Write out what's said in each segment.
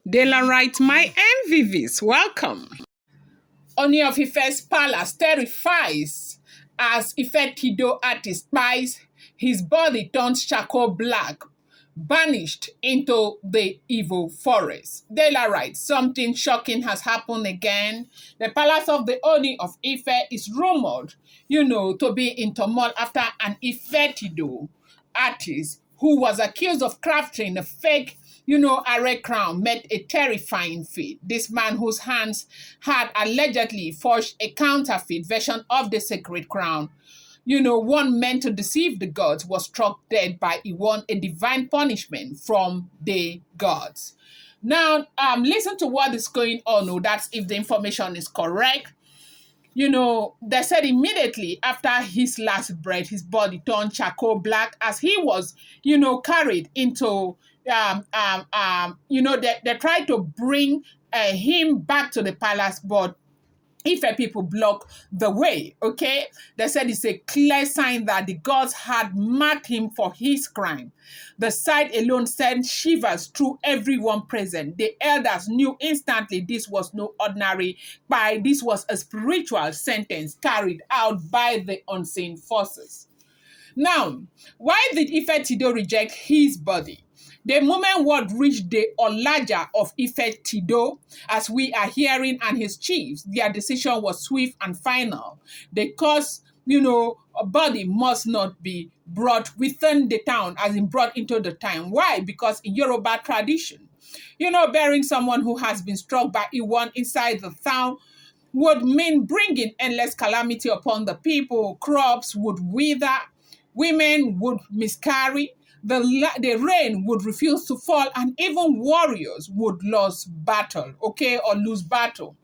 Daylight, my MVVs, welcome. Ooni of Ife's palace terrifies as Ifetedo artist buys his body turns charcoal black, banished into the evil forest. Daylight, something shocking has happened again. The palace of the Ooni of Ife is rumored, to be in turmoil after an Ifetedo artist who was accused of crafting a fake array crown met a terrifying feat. This man, whose hands had allegedly forged a counterfeit version of the sacred crown, one meant to deceive the gods, was struck dead by a divine punishment from the gods. Now, listen to what is going on. Oh, that's if the information is correct. They said immediately after his last breath, his body turned charcoal black as he was, carried into, they tried to bring him back to the palace, but Ife people block the way, okay? They said it's a clear sign that the gods had marked him for his crime. The sight alone sent shivers through everyone present. The elders knew instantly this was no ordinary spy. This was a spiritual sentence carried out by the unseen forces. Now, why did Ifetedo reject his body? The moment word reached the Olaja of Ifetedo, as we are hearing, and his chiefs, their decision was swift and final. The cause, a body must not be brought within the town, as in brought into the town. Why? Because in Yoruba tradition, burying someone who has been struck by one inside the town would mean bringing endless calamity upon the people. Crops would wither, women would miscarry, the rain would refuse to fall, and even warriors would lose battle, or lose battle.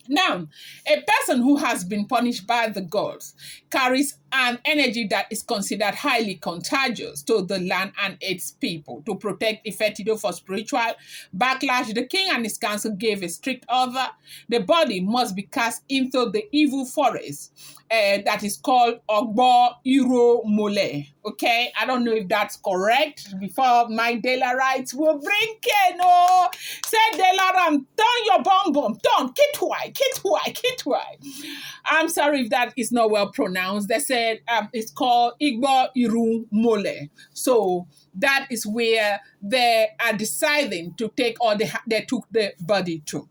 Now, a person who has been punished by the gods carries an energy that is considered highly contagious to the land and its people. To protect Ifetedo for spiritual backlash, the king and his council gave a strict order. The body must be cast into the evil forest that is called Ogbo Iro Mole. Okay, I don't know if that's correct. Before my Daylight will bring Keno. Say Daylight, turn your bomb, turn, kitwai. I'm sorry if that is not well pronounced. They said it's called Igbo Iru Mole. So that is where they are deciding to take, or they took the body to.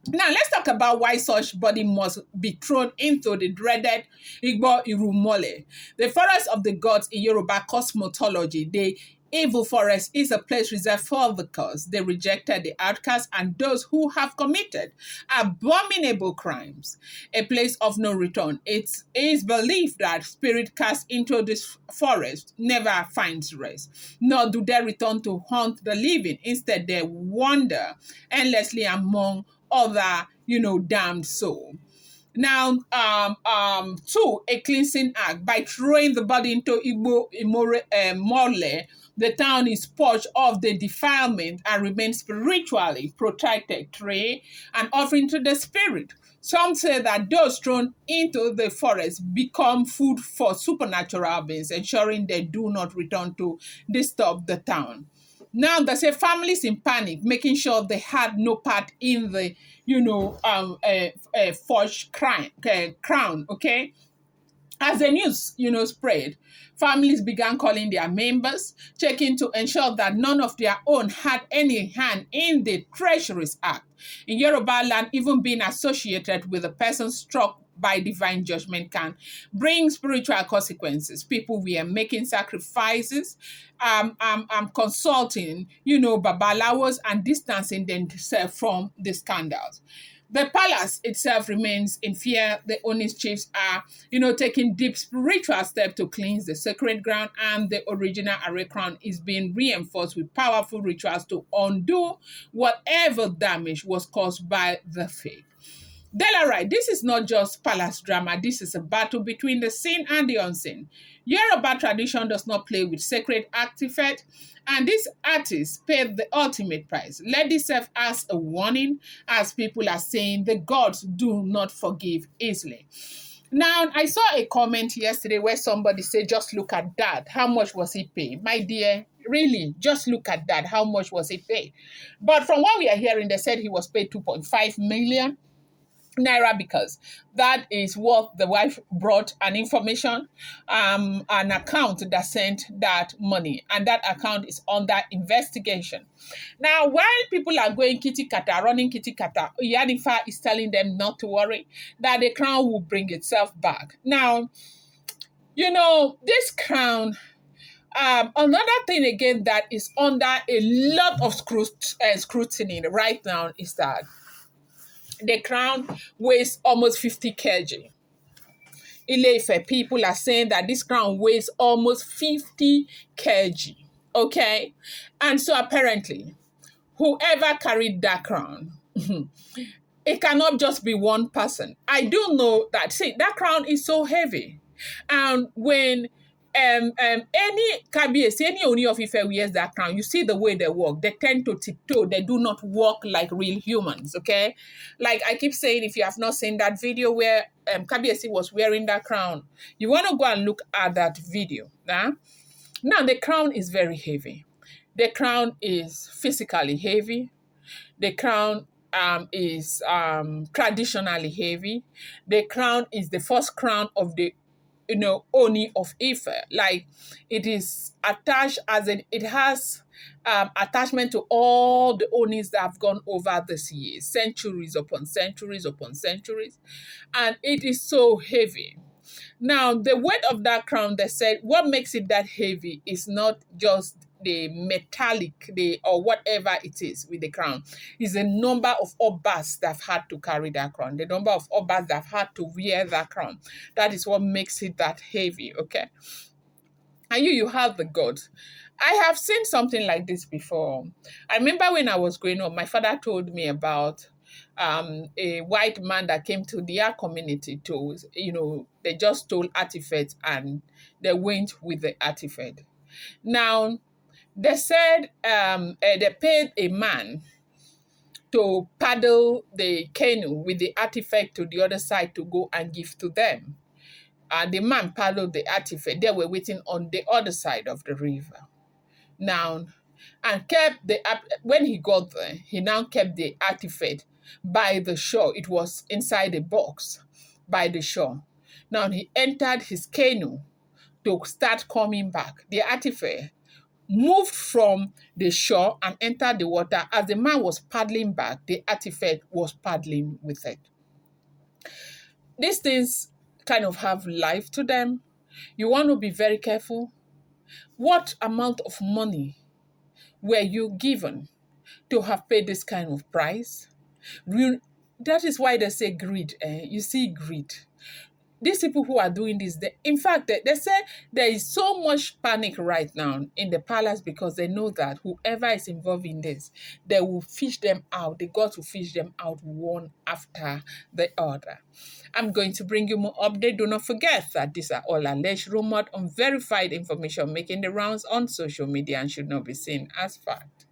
Now, let's talk about why such body must be thrown into the dreaded Igbo Irumole. The forest of the gods in Yoruba cosmology, the evil forest, is a place reserved for the cursed, the rejected, the outcast, and those who have committed abominable crimes. A place of no return. It is believed that spirit cast into this forest never finds rest, nor do they return to haunt the living. Instead, they wander endlessly among other, damned soul. Now, two, a cleansing act. By throwing the body into Igbo Mole, the town is purged of the defilement and remains spiritually protected. Three, an offering to the spirit. Some say that those thrown into the forest become food for supernatural beings, ensuring they do not return to disturb the town. Now, they say families in panic, making sure they had no part in the, forged crown, okay? As the news, spread, families began calling their members, checking to ensure that none of their own had any hand in the treacherous act. In Yoruba land, even being associated with a person struck by divine judgment can bring spiritual consequences. People were making sacrifices, consulting, babalawos, and distancing themselves from the scandals. The palace itself remains in fear. The Ooni's chiefs are, taking deep spiritual steps to cleanse the sacred ground, and the original array crown is being reinforced with powerful rituals to undo whatever damage was caused by the fake. Daylight, this is not just palace drama. This is a battle between the seen and the unseen. Yoruba tradition does not play with sacred artifacts, and these artists paid the ultimate price. Let this serve as a warning, as people are saying the gods do not forgive easily. Now, I saw a comment yesterday where somebody said, just look at that. How much was he paid? My dear, really, just look at that. How much was he paid? But from what we are hearing, they said he was paid 2.5 million naira, because that is what the wife brought an information, an account that sent that money, and that account is under investigation. Now, while people are going kitty kata, running kitty kata, Yanifa is telling them not to worry, that the crown will bring itself back. Now, you know, this crown, another thing again that is under a lot of scrutiny right now is that the crown weighs almost 50 kg. Ile-Ife people are saying that this crown weighs almost 50 kg. Okay? And so apparently, whoever carried that crown, it cannot just be one person. I do know that, see, that crown is so heavy. And when any Kabiyesi, any Ooni of Ife wears that crown, you see the way they walk. They tend to tiptoe. They do not walk like real humans, okay? Like I keep saying, if you have not seen that video where Kabiyesi was wearing that crown, you want to go and look at that video. Now, the crown is very heavy. The crown is physically heavy. The crown is traditionally heavy. The crown is the first crown of the Ooni of Ife. Like, it is attached, as in it has attachment to all the Onis that have gone over this years, centuries upon centuries upon centuries, and it is so heavy. Now, the weight of that crown, they said, what makes it that heavy is not just the metallic, or whatever it is with the crown, is the number of obas that have had to carry that crown, the number of obas that have had to wear that crown. That is what makes it that heavy, okay? And you have the gods. I have seen something like this before. I remember when I was growing up, my father told me about a white man that came to their community to, they just stole artifacts and they went with the artifact. Now, they said they paid a man to paddle the canoe with the artifact to the other side to go and give to them. The man paddled the artifact. They were waiting on the other side of the river. Now, and when he got there, he now kept the artifact by the shore. It was inside a box by the shore. Now, he entered his canoe to start coming back. The artifact moved from the shore and entered the water. As the man was paddling back, the artifact was paddling with it. These things kind of have life to them. You want to be very careful. What amount of money were you given to have paid this kind of price? That is why they say greed. You see greed. These people who are doing this, in fact, they say there is so much panic right now in the palace because they know that whoever is involved in this, they will fish them out. The gods will fish them out one after the other. I'm going to bring you more update. Do not forget that these are all alleged, rumored, unverified information making the rounds on social media and should not be seen as fact.